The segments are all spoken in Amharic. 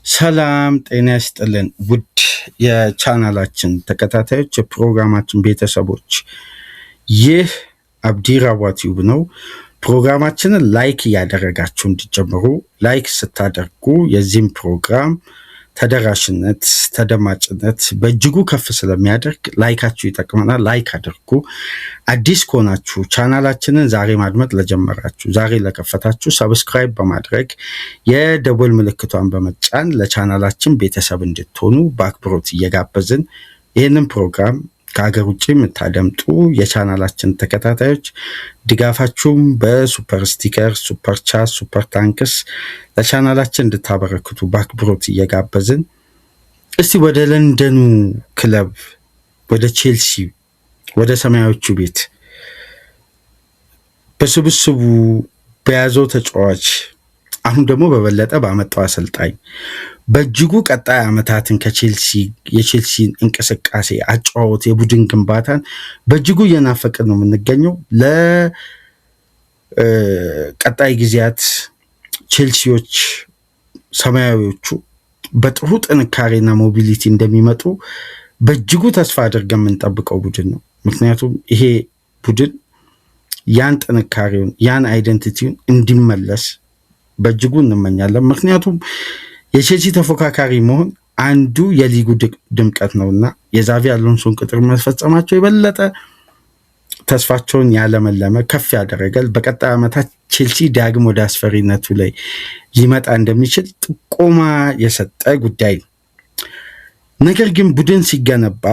ሰላም ጤና ይስጥልን ውድ የቻናላችን ተከታታዮች የፕሮግራማችን ቤተሰቦች ይህ አብዲ ራዋ ቲዩብ ነው። ፕሮግራማችንን ላይክ እያደረጋችሁ እንዲጀምሩ ላይክ ስታደርጉ የዚህም ፕሮግራም ተደራሽነት ተደማጭነት በእጅጉ ከፍ ስለሚያደርግ ላይካችሁ ይጠቅመናል። ላይክ አድርጉ። አዲስ ከሆናችሁ ቻናላችንን ዛሬ ማድመጥ ለጀመራችሁ ዛሬ ለከፈታችሁ ሰብስክራይብ በማድረግ የደወል ምልክቷን በመጫን ለቻናላችን ቤተሰብ እንድትሆኑ በአክብሮት እየጋበዝን ይህንን ፕሮግራም ከሀገር ውጭ የምታደምጡ የቻናላችን ተከታታዮች ድጋፋችሁም በሱፐር ስቲከር፣ ሱፐር ቻት፣ ሱፐር ታንክስ ለቻናላችን እንድታበረክቱ በአክብሮት እየጋበዝን እስቲ ወደ ለንደኑ ክለብ ወደ ቼልሲ ወደ ሰማያዊዎቹ ቤት በስብስቡ በያዘው ተጫዋች አሁን ደግሞ በበለጠ ባመጣው አሰልጣኝ በእጅጉ ቀጣይ ዓመታትን የቼልሲን እንቅስቃሴ አጫዋወት የቡድን ግንባታን በእጅጉ እየናፈቅን ነው የምንገኘው። ለቀጣይ ጊዜያት ቼልሲዎች ሰማያዊዎቹ በጥሩ ጥንካሬና ሞቢሊቲ እንደሚመጡ በእጅጉ ተስፋ አድርገን የምንጠብቀው ቡድን ነው። ምክንያቱም ይሄ ቡድን ያን ጥንካሬውን ያን አይደንቲቲውን እንዲመለስ በእጅጉ እንመኛለን። ምክንያቱም የቼልሲ ተፎካካሪ መሆን አንዱ የሊጉ ድምቀት ነውና የዛቪ አሎንሶን ቅጥር መፈጸማቸው የበለጠ ተስፋቸውን ያለመለመ ከፍ ያደረጋል። በቀጣይ ዓመታት ቼልሲ ዳግም ወደ አስፈሪነቱ ላይ ሊመጣ እንደሚችል ጥቆማ የሰጠ ጉዳይ ነው። ነገር ግን ቡድን ሲገነባ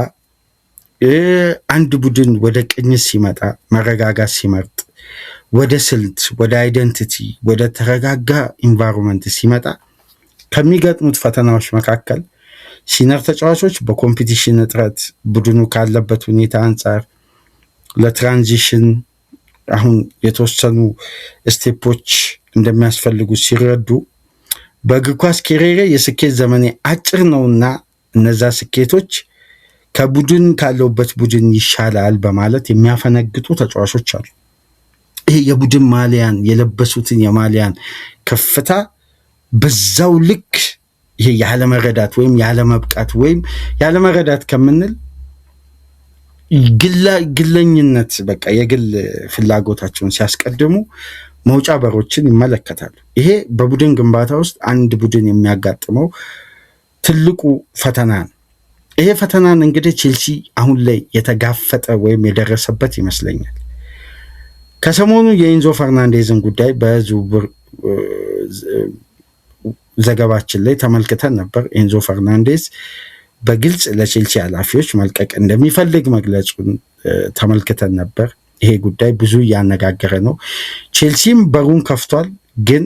አንድ ቡድን ወደ ቅኝት ሲመጣ መረጋጋት ሲመርጥ ወደ ስልት ወደ አይደንቲቲ ወደ ተረጋጋ ኢንቫይሮንመንት ሲመጣ ከሚገጥሙት ፈተናዎች መካከል ሲነር ተጫዋቾች በኮምፒቲሽን እጥረት ቡድኑ ካለበት ሁኔታ አንጻር ለትራንዚሽን አሁን የተወሰኑ ስቴፖች እንደሚያስፈልጉ ሲረዱ በእግር ኳስ ኬሪየሬ የስኬት ዘመኔ አጭር ነውና እነዛ ስኬቶች ከቡድን ካለውበት ቡድን ይሻላል በማለት የሚያፈነግጡ ተጫዋቾች አሉ። ይሄ የቡድን ማሊያን የለበሱትን የማሊያን ከፍታ በዛው ልክ ይሄ ያለመረዳት ወይም ያለመብቃት ወይም ያለመረዳት ከምንል ግለኝነት በቃ የግል ፍላጎታቸውን ሲያስቀድሙ መውጫ በሮችን ይመለከታሉ። ይሄ በቡድን ግንባታ ውስጥ አንድ ቡድን የሚያጋጥመው ትልቁ ፈተና ነው። ይሄ ፈተናን እንግዲህ ቼልሲ አሁን ላይ የተጋፈጠ ወይም የደረሰበት ይመስለኛል። ከሰሞኑ የኢንዞ ፈርናንዴዝን ጉዳይ በዝውውር ዘገባችን ላይ ተመልክተን ነበር። ኢንዞ ፈርናንዴዝ በግልጽ ለቼልሲ ኃላፊዎች መልቀቅ እንደሚፈልግ መግለጹን ተመልክተን ነበር። ይሄ ጉዳይ ብዙ እያነጋገረ ነው። ቼልሲም በሩን ከፍቷል። ግን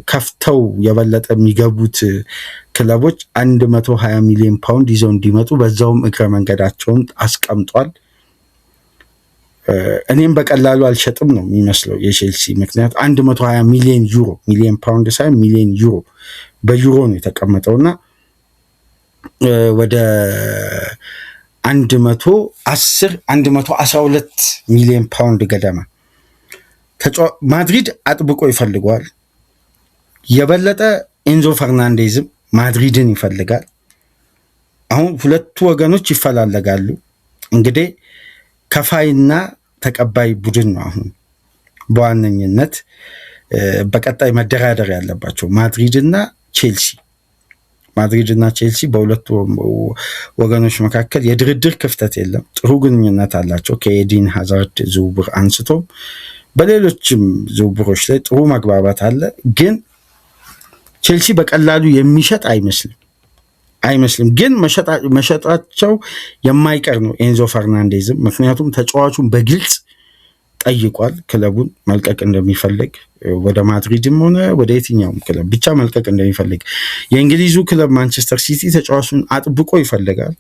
ከፍተው የበለጠ የሚገቡት ክለቦች 120 ሚሊዮን ፓውንድ ይዘው እንዲመጡ በዛውም እግረ መንገዳቸውን አስቀምጧል። እኔም በቀላሉ አልሸጥም ነው የሚመስለው የቼልሲ ምክንያት 120 ሚሊዮን ፓውንድ ሳይሆን ሚሊዮን ዩሮ በዩሮ ነው የተቀመጠውና ወደ 112 ሚሊዮን ፓውንድ ገደማ ማድሪድ አጥብቆ ይፈልገዋል። የበለጠ ኢንዞ ፈርናንዴዝም ማድሪድን ይፈልጋል። አሁን ሁለቱ ወገኖች ይፈላለጋሉ። እንግዲህ ከፋይና ተቀባይ ቡድን ነው አሁን በዋነኝነት በቀጣይ መደራደር ያለባቸው ማድሪድና ቼልሲ በሁለቱ ወገኖች መካከል የድርድር ክፍተት የለም። ጥሩ ግንኙነት አላቸው። ከኤዲን ሃዛርድ ዝውውር አንስቶም በሌሎችም ዝውውሮች ላይ ጥሩ መግባባት አለ። ግን ቼልሲ በቀላሉ የሚሸጥ አይመስልም። ግን መሸጣቸው የማይቀር ነው ኤንዞ ፈርናንዴዝም። ምክንያቱም ተጫዋቹን በግልጽ ጠይቋል ክለቡን መልቀቅ እንደሚፈልግ ወደ ማድሪድም ሆነ ወደ የትኛውም ክለብ ብቻ መልቀቅ እንደሚፈልግ። የእንግሊዙ ክለብ ማንቸስተር ሲቲ ተጫዋቹን አጥብቆ ይፈልጋል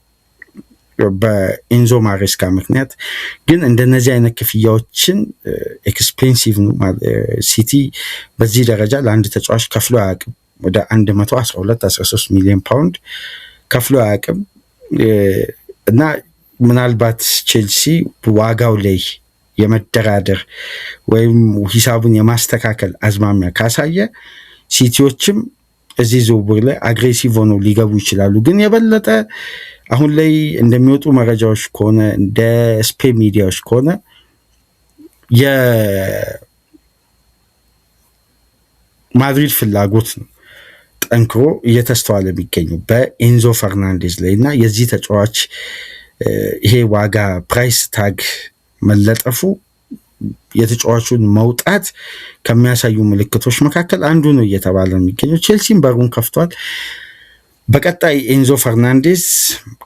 በኤንዞ ማሬስካ ምክንያት። ግን እንደነዚህ አይነት ክፍያዎችን ኤክስፔንሲቭ ነው። ሲቲ በዚህ ደረጃ ለአንድ ተጫዋች ከፍሎ አያውቅም። ወደ 112-13 ሚሊዮን ፓውንድ ከፍሎ አያውቅም እና ምናልባት ቼልሲ ዋጋው ላይ የመደራደር ወይም ሂሳቡን የማስተካከል አዝማሚያ ካሳየ ሲቲዎችም እዚህ ዝውውር ላይ አግሬሲቭ ሆነው ሊገቡ ይችላሉ። ግን የበለጠ አሁን ላይ እንደሚወጡ መረጃዎች ከሆነ እንደ ስፔን ሚዲያዎች ከሆነ የማድሪድ ፍላጎት ነው ጠንክሮ እየተስተዋለ የሚገኘው በኤንዞ ፈርናንዴዝ ላይ እና የዚህ ተጫዋች ይሄ ዋጋ ፕራይስ ታግ መለጠፉ የተጫዋቹን መውጣት ከሚያሳዩ ምልክቶች መካከል አንዱ ነው እየተባለ ነው የሚገኘው። ቼልሲም በሩን ከፍቷል። በቀጣይ ኤንዞ ፈርናንዴዝ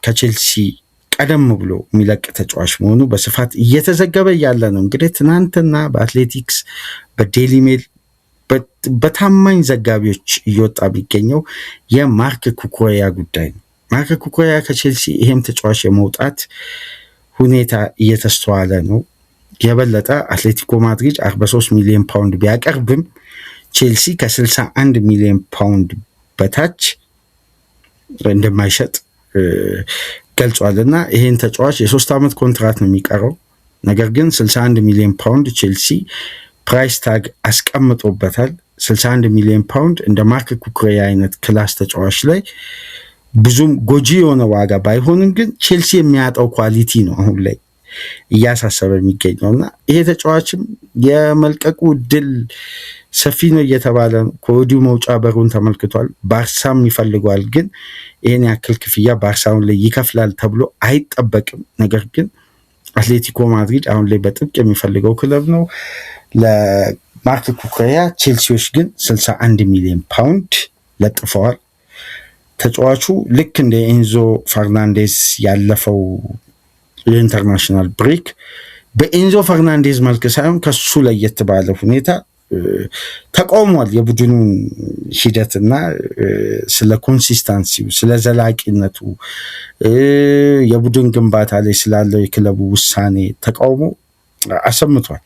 ከቼልሲ ቀደም ብሎ የሚለቅ ተጫዋች መሆኑ በስፋት እየተዘገበ ያለ ነው። እንግዲህ ትናንትና በአትሌቲክስ በዴሊ ሜል በታማኝ ዘጋቢዎች እየወጣ የሚገኘው የማርክ ኩኩሬያ ጉዳይ ነው። ማርክ ኩኩሬያ ከቼልሲ ይሄም ተጫዋች የመውጣት ሁኔታ እየተስተዋለ ነው። የበለጠ አትሌቲኮ ማድሪድ 43 ሚሊዮን ፓውንድ ቢያቀርብም ቼልሲ ከ61 ሚሊዮን ፓውንድ በታች እንደማይሸጥ ገልጿልና ይሄን ተጫዋች የ3 ዓመት ኮንትራት ነው የሚቀረው። ነገር ግን 61 ሚሊዮን ፓውንድ ቼልሲ ፕራይስ ታግ አስቀምጦበታል። 61 ሚሊዮን ፓውንድ እንደ ማርክ ኩኩሬያ አይነት ክላስ ተጫዋች ላይ ብዙም ጎጂ የሆነ ዋጋ ባይሆንም ግን ቼልሲ የሚያጣው ኳሊቲ ነው አሁን ላይ እያሳሰበ የሚገኘውና ይሄ ተጫዋችም የመልቀቁ እድል ሰፊ ነው እየተባለ ነው። ከወዲሁ መውጫ በሩን ተመልክቷል። ባርሳም ይፈልገዋል። ግን ይሄን ያክል ክፍያ ባርሳውን ላይ ይከፍላል ተብሎ አይጠበቅም። ነገር ግን አትሌቲኮ ማድሪድ አሁን ላይ በጥብቅ የሚፈልገው ክለብ ነው ለማርክ ኩኩሬያ። ቼልሲዎች ግን 61 ሚሊዮን ፓውንድ ለጥፈዋል። ተጫዋቹ ልክ እንደ ኤንዞ ፈርናንዴዝ ያለፈው የኢንተርናሽናል ብሬክ በኤንዞ ፈርናንዴዝ መልክ ሳይሆን ከሱ ለየት ባለ ሁኔታ ተቃውሟል። የቡድኑን ሂደትና ስለ ኮንሲስታንሲው፣ ስለ ዘላቂነቱ፣ የቡድን ግንባታ ላይ ስላለው የክለቡ ውሳኔ ተቃውሞ አሰምቷል።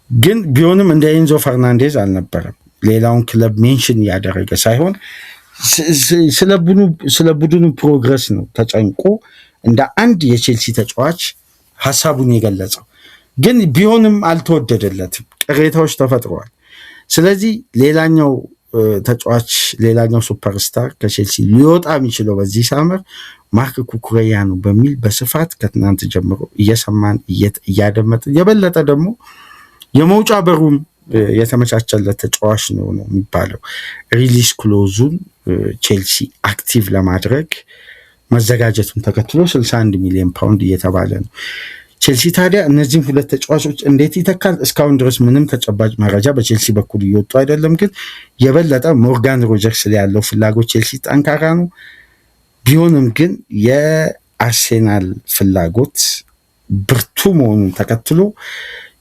ግን ቢሆንም እንደ ኤንዞ ፈርናንዴዝ አልነበረም። ሌላውን ክለብ ሜንሽን ያደረገ ሳይሆን ስለ ቡድኑ ፕሮግረስ ነው ተጨንቆ እንደ አንድ የቼልሲ ተጫዋች ሀሳቡን የገለጸው። ግን ቢሆንም አልተወደደለትም፣ ቅሬታዎች ተፈጥረዋል። ስለዚህ ሌላኛው ተጫዋች ሌላኛው ሱፐርስታር ከቼልሲ ሊወጣ የሚችለው በዚህ ሳመር ማርክ ኩኩሬያ ነው በሚል በስፋት ከትናንት ጀምሮ እየሰማን እያደመጥን የበለጠ ደግሞ የመውጫ በሩም የተመቻቸለት ተጫዋች ነው የሚባለው። ሪሊስ ክሎዙን ቼልሲ አክቲቭ ለማድረግ መዘጋጀቱን ተከትሎ 61 ሚሊዮን ፓውንድ እየተባለ ነው። ቼልሲ ታዲያ እነዚህን ሁለት ተጫዋቾች እንዴት ይተካል? እስካሁን ድረስ ምንም ተጨባጭ መረጃ በቼልሲ በኩል እየወጡ አይደለም። ግን የበለጠ ሞርጋን ሮጀርስ ላይ ያለው ፍላጎት ቼልሲ ጠንካራ ነው። ቢሆንም ግን የአርሴናል ፍላጎት ብርቱ መሆኑን ተከትሎ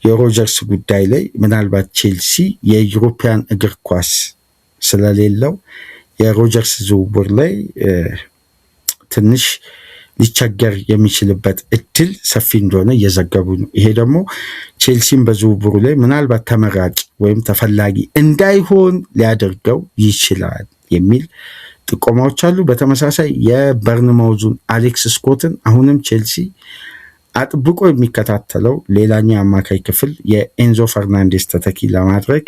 የሮጀርስ ጉዳይ ላይ ምናልባት ቼልሲ የዩሮፒያን እግር ኳስ ስለሌለው የሮጀርስ ዝውውር ላይ ትንሽ ሊቸገር የሚችልበት እድል ሰፊ እንደሆነ እየዘገቡ ነው። ይሄ ደግሞ ቼልሲን በዝውውሩ ላይ ምናልባት ተመራጭ ወይም ተፈላጊ እንዳይሆን ሊያደርገው ይችላል የሚል ጥቆማዎች አሉ። በተመሳሳይ የበርንማውዙን አሌክስ ስኮትን አሁንም ቼልሲ አጥብቆ የሚከታተለው ሌላኛው አማካይ ክፍል የኤንዞ ፈርናንዴዝ ተተኪ ለማድረግ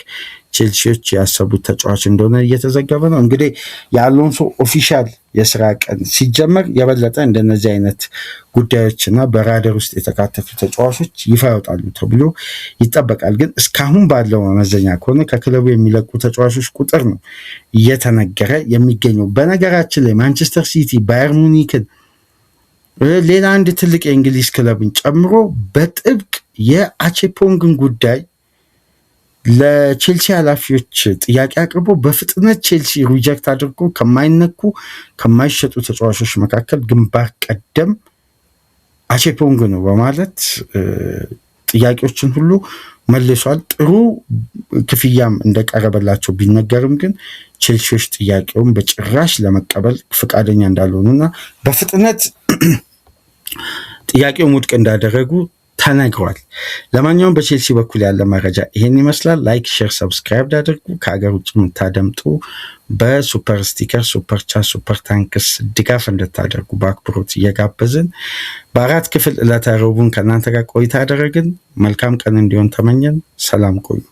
ቼልሲዎች ያሰቡት ተጫዋች እንደሆነ እየተዘገበ ነው። እንግዲህ የአሎንሶ ኦፊሻል የስራ ቀን ሲጀመር የበለጠ እንደነዚህ አይነት ጉዳዮችና በራደር ውስጥ የተካተቱ ተጫዋቾች ይፋ ያወጣሉ ተብሎ ይጠበቃል። ግን እስካሁን ባለው መመዘኛ ከሆነ ከክለቡ የሚለቁ ተጫዋቾች ቁጥር ነው እየተነገረ የሚገኘው። በነገራችን ላይ ማንቸስተር ሲቲ፣ ባየር ሙኒክን፣ ሌላ አንድ ትልቅ የእንግሊዝ ክለብን ጨምሮ በጥብቅ የአቼፖንግን ጉዳይ ለቼልሲ ኃላፊዎች ጥያቄ አቅርቦ በፍጥነት ቼልሲ ሪጀክት አድርጎ ከማይነኩ ከማይሸጡ ተጫዋቾች መካከል ግንባር ቀደም አቼፖንግ ነው በማለት ጥያቄዎችን ሁሉ መልሷል። ጥሩ ክፍያም እንደቀረበላቸው ቢነገርም ግን ቼልሲዎች ጥያቄውን በጭራሽ ለመቀበል ፈቃደኛ እንዳልሆኑና በፍጥነት ጥያቄውን ውድቅ እንዳደረጉ ተነግሯል። ለማንኛውም በቼልሲ በኩል ያለ መረጃ ይሄን ይመስላል። ላይክ፣ ሼር፣ ሰብስክራይብ አድርጉ። ከሀገር ውጭ የምታደምጡ በሱፐር ስቲከር፣ ሱፐር ቻት፣ ሱፐር ታንክስ ድጋፍ እንድታደርጉ በአክብሮት እየጋበዝን በ4 ክፍል ዕለተ ረቡዕን ከእናንተ ጋር ቆይታ ያደረግን መልካም ቀን እንዲሆን ተመኘን። ሰላም ቆዩ።